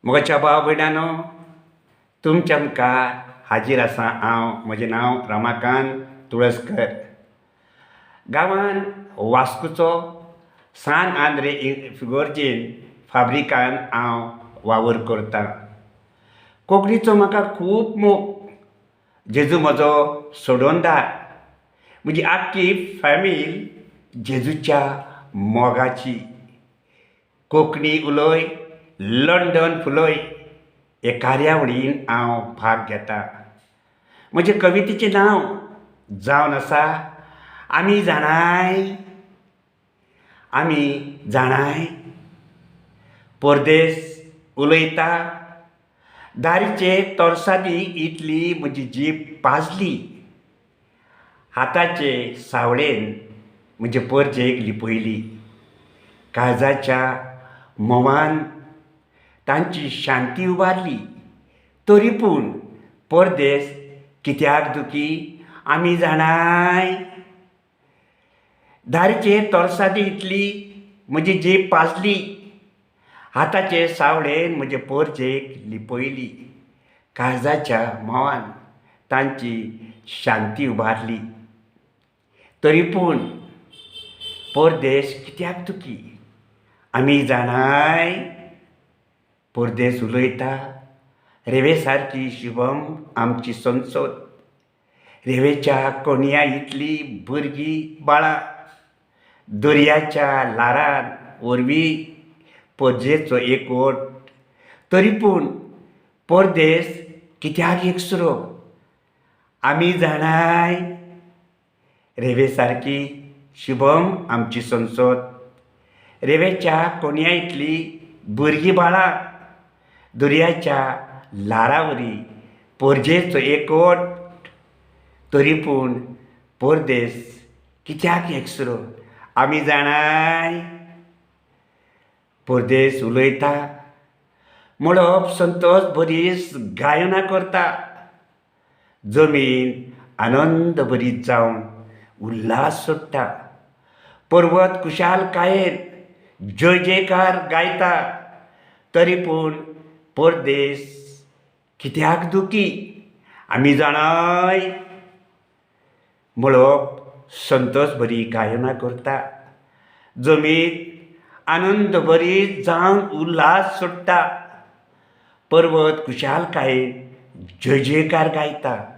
म्हज्या भाव भयणानो, तुमच्या मुखार हाजीर आसा हांव. म्हजें नांव रामाकांत तुळसकर. गांवांत वास्कोचो सान आंद्रे इगोर्जेन फाब्रिकान हांव वावर करतां. कोंकणीचो म्हाका खूब मोग. जेजू म्हजो सोडोनदार. म्हजी आख्खी फॅमिली जेजूच्या मोगाची. कोंकणी उलोय लंडन फुलोय हे कार्यावळीन हांव भाग घेतां. म्हजे कवितेचें नांव जावन आसा आमी जाणाय. आमी जाणाय परदेस उलयता दारीचे तोरसादी इतली म्हजी जीब पाजली. हाताचे सावळेन म्हजे परजेक लिपयली. काळजाच्या मोवान तांची शांती उबारली. तरी पूण परदेस कित्याक दुखी आमी जाणाय. दारीचे तोरसादी इतली म्हजी जीब पाजली. हाताचे सावळेन म्हजे परजेक लिपयली. काळजाच्या मोवान तांची शांती उबारली. तरी पूण परदेस कित्याक दुखी आमी जाणाय. परदेस उलयता रेंवे सारकी शुभम आमची संसद. रेंवेच्या कोणया इतली भुरगीं बाळां. दर्याच्या लारान वरवीं परजेचो एकवट. तरी पूण परदेस कित्याक एकसुरो आमी जाणाय. रेंवे सारकी शुभम आमची संसद. रेंवेच्या कोणया इतली भुरगीं बाळां. दर्याच्या लारावरी परजेचो एकवट. तरी पूण परदेस कित्याक एकसुरो आमी जाणाय. परदेस उलयता म्हणप संतोश भरीस गायनां करता. जमीन आनंद भरीत जावन उल्हास सोडटा. पर्वत कुशालकायेन जय जयकार गायता. तरी पूण परदेस कित्याक दुखी आमी जाणाय. म्हणप संतोश भरी गायनां करता. जमीन आनंद भरीत जावन उल्हास सोडटा. पर्वत कुशालकायेन जय जयकार गायता.